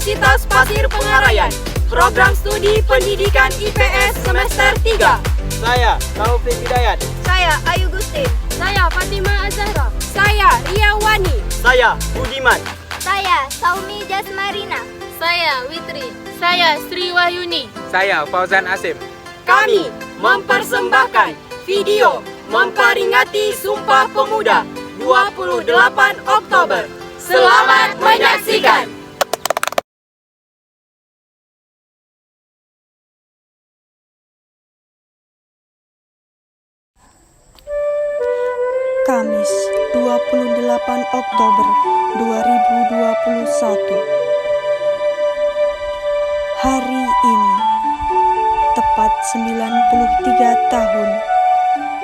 Universitas Pasir Pengarayan, Program Studi Pendidikan IPS Semester 3. Saya Taufik Hidayat. Saya Ayu Gustin. Saya Fatimah Azahra. Saya Ria Wani. Saya Budiman. Saya Saumi Jasmarina. Saya Witri. Saya Sri Wahyuni. Saya Fauzan Asim. Kami mempersembahkan video memperingati Sumpah Pemuda 28 Oktober. Selamat menyaksikan! Kamis 28 Oktober 2021. Hari ini tepat 93 tahun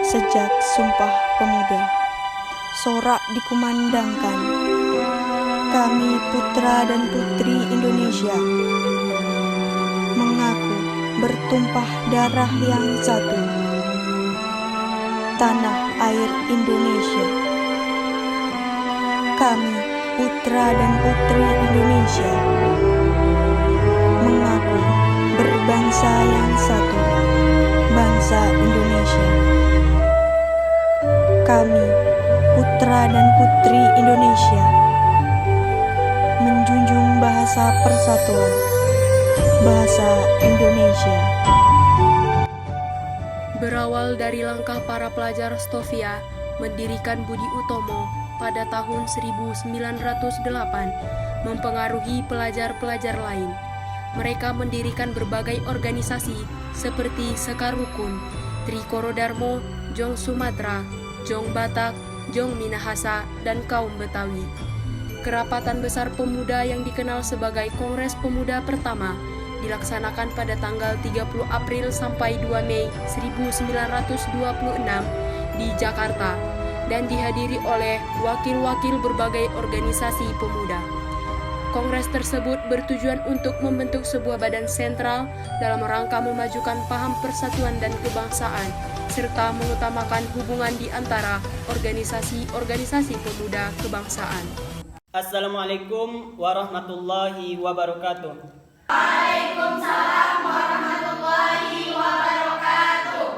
sejak Sumpah Pemuda. Sorak dikumandangkan. Kami putra dan putri Indonesia mengaku bertumpah darah yang satu. Tanah air Indonesia. Kami putra dan putri Indonesia mengaku berbangsa yang satu, bangsa Indonesia. Kami putra dan putri Indonesia menjunjung bahasa persatuan, bahasa Indonesia. Berawal dari langkah para pelajar Stovia mendirikan Budi Utomo pada tahun 1908, mempengaruhi pelajar-pelajar lain. Mereka mendirikan berbagai organisasi seperti Sekar Rukun, Trikoro Darmo, Jong Sumatera, Jong Batak, Jong Minahasa, dan kaum Betawi. Kerapatan besar pemuda yang dikenal sebagai Kongres Pemuda pertama dilaksanakan pada tanggal 30 April sampai 2 Mei 1926 di Jakarta dan dihadiri oleh wakil-wakil berbagai organisasi pemuda. Kongres tersebut bertujuan untuk membentuk sebuah badan sentral dalam rangka memajukan paham persatuan dan kebangsaan serta mengutamakan hubungan di antara organisasi-organisasi pemuda kebangsaan. Assalamualaikum warahmatullahi wabarakatuh. Waalaikumsalam warahmatullahi wabarakatuh.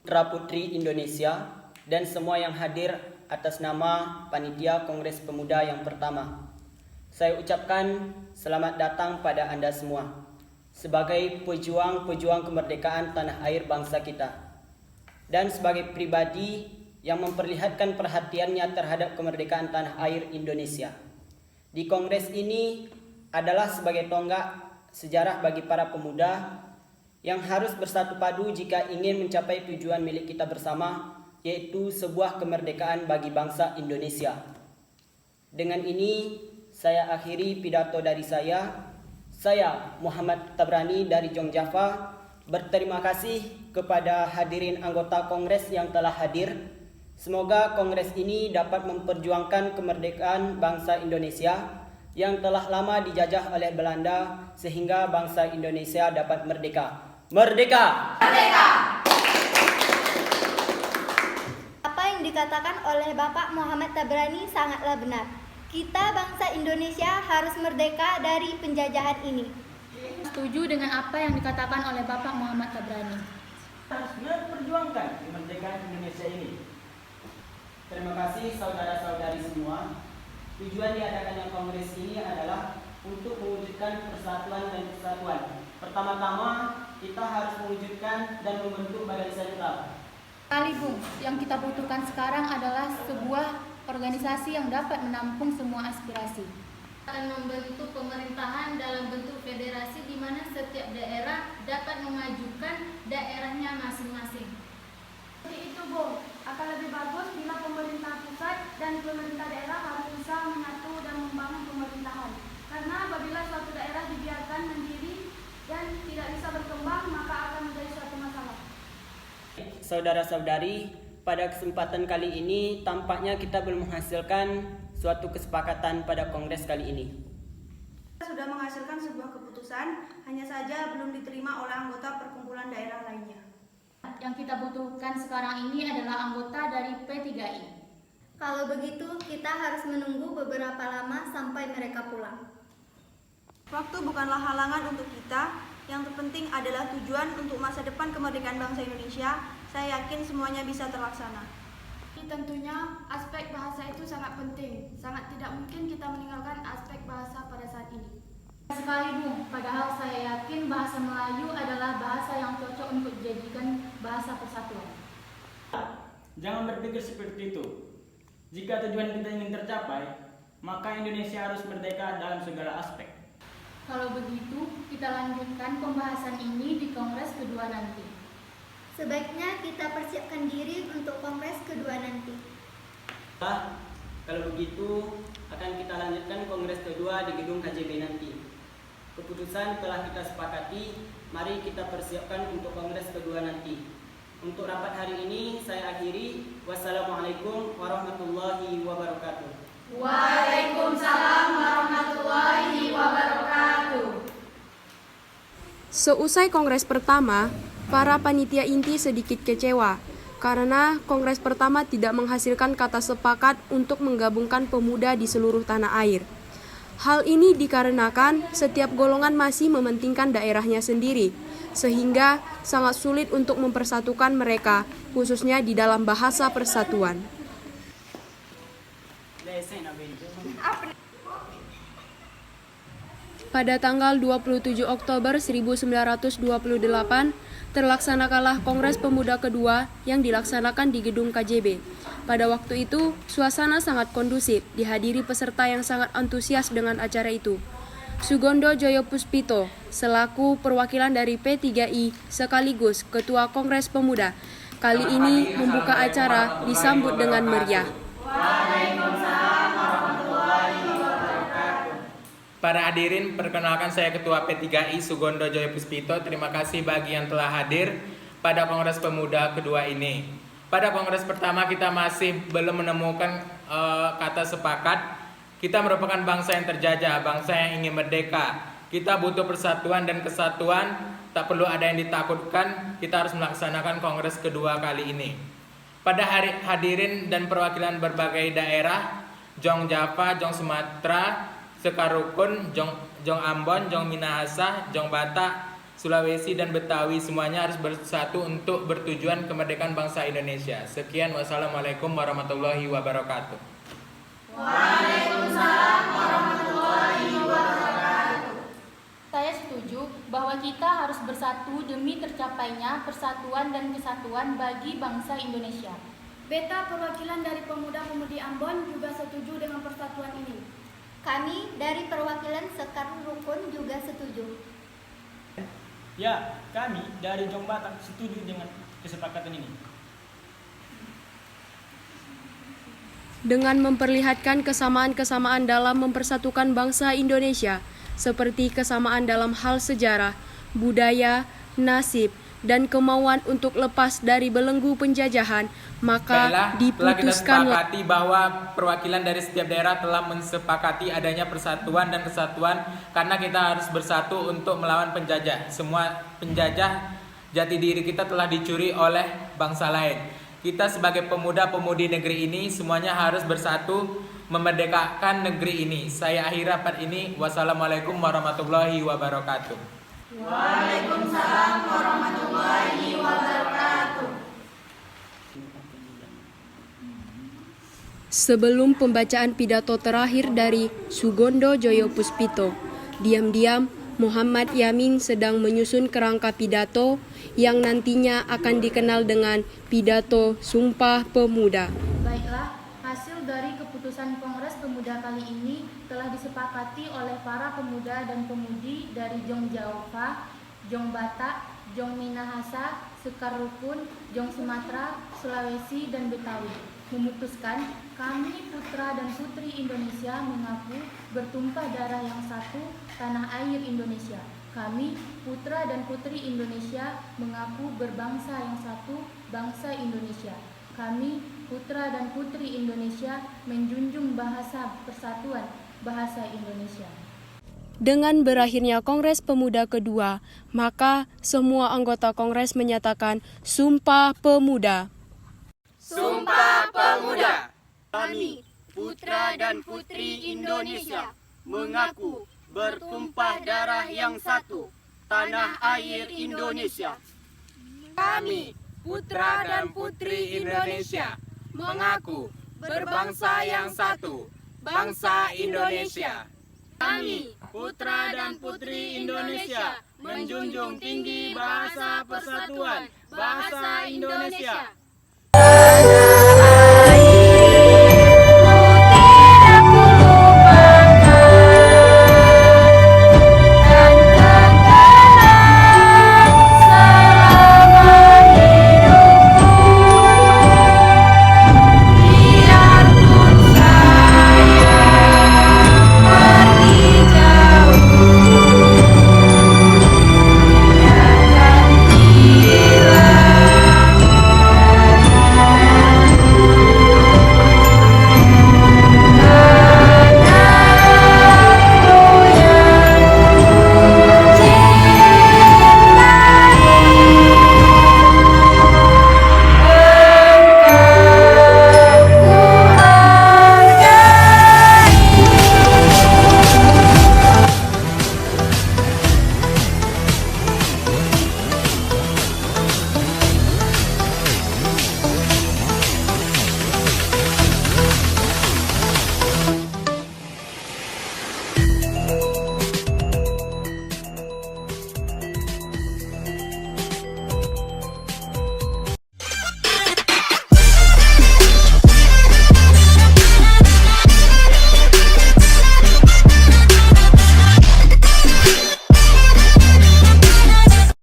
Putra Putri Indonesia dan semua yang hadir atas nama Panitia Kongres Pemuda yang pertama, saya ucapkan selamat datang pada Anda semua sebagai pejuang-pejuang kemerdekaan tanah air bangsa kita dan sebagai pribadi yang memperlihatkan perhatiannya terhadap kemerdekaan tanah air Indonesia. Di kongres ini adalah sebagai tonggak sejarah bagi para pemuda yang harus bersatu padu jika ingin mencapai tujuan milik kita bersama, yaitu sebuah kemerdekaan bagi bangsa Indonesia. Dengan ini, saya akhiri pidato dari saya. Saya Muhammad Tabrani dari Jong Java, berterima kasih kepada hadirin anggota Kongres yang telah hadir. Semoga Kongres ini dapat memperjuangkan kemerdekaan bangsa Indonesia yang telah lama dijajah oleh Belanda sehingga bangsa Indonesia dapat merdeka. Merdeka! Merdeka! Apa yang dikatakan oleh Bapak Muhammad Tabrani sangatlah benar. Kita bangsa Indonesia harus merdeka dari penjajahan ini. Setuju dengan apa yang dikatakan oleh Bapak Muhammad Tabrani. Harus memperjuangkan kemerdekaan Indonesia ini. Terima kasih saudara-saudari semua. Tujuan diadakannya kongres ini adalah untuk mewujudkan persatuan dan kesatuan. Pertama-tama, kita harus mewujudkan dan membentuk badan sentral. Bung, yang kita butuhkan sekarang adalah sebuah organisasi yang dapat menampung semua aspirasi. Akan membentuk pemerintahan dalam bentuk federasi di mana setiap daerah dapat memajukan daerahnya masing-masing. Seperti itu, Bu. Akan lebih bagus bila pemerintah pusat dan pemerintah daerah harus bisa menyatu dan membangun pemerintahan. Karena apabila suatu daerah dibiarkan mandiri dan tidak bisa berkembang, maka akan menjadi suatu masalah. Saudara-saudari, pada kesempatan kali ini tampaknya kita belum menghasilkan suatu kesepakatan pada kongres kali ini. Kita sudah menghasilkan sebuah keputusan, hanya saja belum diterima oleh anggota perkumpulan daerah lainnya. Yang kita butuhkan sekarang ini adalah anggota dari P3I. Kalau begitu, kita harus menunggu beberapa lama sampai mereka pulang. Waktu bukanlah halangan untuk kita, yang terpenting adalah tujuan untuk masa depan kemerdekaan bangsa Indonesia. Saya yakin semuanya bisa terlaksana. Tentunya aspek bahasa itu sangat penting. Sangat tidak mungkin kita meninggalkan aspek bahasa pada saat ini. Sekali Bu, padahal saya yakin bahasa Melayu adalah bahasa yang cocok untuk dijadikan bahasa persatuan. Jangan berpikir seperti itu. Jika tujuan kita ingin tercapai, maka Indonesia harus merdeka dalam segala aspek. Kalau begitu, kita lanjutkan pembahasan ini di Kongres kedua nanti. Sebaiknya kita persiapkan diri untuk Kongres kedua nanti. Kalau begitu, akan kita lanjutkan Kongres kedua di gedung KJB nanti. Keputusan telah kita sepakati, mari kita persiapkan untuk Kongres kedua nanti. Untuk rapat hari ini, saya akhiri. Wassalamualaikum warahmatullahi wabarakatuh. Waalaikumsalam warahmatullahi wabarakatuh. Seusai kongres pertama, para panitia inti sedikit kecewa karena kongres pertama tidak menghasilkan kata sepakat untuk menggabungkan pemuda di seluruh tanah air. Hal ini dikarenakan setiap golongan masih mementingkan daerahnya sendiri, sehingga sangat sulit untuk mempersatukan mereka, khususnya di dalam bahasa persatuan. Pada tanggal 27 Oktober 1928, terlaksanakanlah Kongres Pemuda kedua yang dilaksanakan di gedung KJB. Pada waktu itu, suasana sangat kondusif, dihadiri peserta yang sangat antusias dengan acara itu. Sugondo Joyopuspito, selaku perwakilan dari P3I sekaligus Ketua Kongres Pemuda, kali ini membuka acara disambut dengan meriah. Para hadirin, perkenalkan saya Ketua P3I Sugondo Joyopuspito. Terima kasih bagi yang telah hadir pada Kongres Pemuda kedua ini. Pada Kongres pertama kita masih belum menemukan kata sepakat. Kita merupakan bangsa yang terjajah, bangsa yang ingin merdeka. Kita butuh persatuan dan kesatuan, tak perlu ada yang ditakutkan. Kita harus melaksanakan Kongres kedua kali ini. Pada hadirin dan perwakilan berbagai daerah, Jong Java, Jong Sumatera, Sekarukun, Jong Ambon, Jong Minahasa, Jong Batak, Sulawesi dan Betawi, semuanya harus bersatu untuk bertujuan kemerdekaan bangsa Indonesia. Sekian, wassalamualaikum warahmatullahi wabarakatuh. Waalaikumsalam warahmatullahi wabarakatuh. Saya setuju bahwa kita harus bersatu demi tercapainya persatuan dan kesatuan bagi bangsa Indonesia. Beta perwakilan dari pemuda-pemudi Ambon juga setuju dengan persatuan ini. Kami dari perwakilan Sekar Rukun juga setuju. Ya, kami dari Jong Batak setuju dengan kesepakatan ini. Dengan memperlihatkan kesamaan-kesamaan dalam mempersatukan bangsa Indonesia, seperti kesamaan dalam hal sejarah, budaya, nasib, dan kemauan untuk lepas dari belenggu penjajahan, maka Telah kita diputuskanlah sepakati bahwa perwakilan dari setiap daerah telah mensepakati adanya persatuan dan kesatuan karena kita harus bersatu untuk melawan penjajah. Semua penjajah jati diri kita telah dicuri oleh bangsa lain. Kita sebagai pemuda-pemudi negeri ini semuanya harus bersatu memerdekakan negeri ini. Saya akhiri rapat ini. Wassalamualaikum warahmatullahi wabarakatuh. Waalaikumsalam warahmatullahi wabarakatuh. Sebelum pembacaan pidato terakhir dari Sugondo Joyopuspito, diam-diam Muhammad Yamin sedang menyusun kerangka pidato yang nantinya akan dikenal dengan pidato Sumpah Pemuda. Baiklah, hasil dari keputusan Kongres Pemuda kali ini telah disepakati oleh para pemuda dan pemudi dari Jong Java, Jong Batak, Jong Minahasa, Sekar Rukun, Jong Sumatera, Sulawesi, dan Betawi memutuskan kami putra dan putri Indonesia mengaku bertumpah darah yang satu tanah air Indonesia. Kami putra dan putri Indonesia mengaku berbangsa yang satu bangsa Indonesia. Kami putra dan putri Indonesia menjunjung bahasa persatuan bahasa Indonesia. Dengan berakhirnya Kongres Pemuda kedua, maka semua anggota Kongres menyatakan Sumpah Pemuda. Sumpah Pemuda. Kami, putra dan putri Indonesia, mengaku bertumpah darah yang satu, tanah air Indonesia. Kami, putra dan putri Indonesia, mengaku berbangsa yang satu, bangsa Indonesia. Kami, putra dan putri Indonesia, menjunjung tinggi bahasa persatuan, bahasa Indonesia.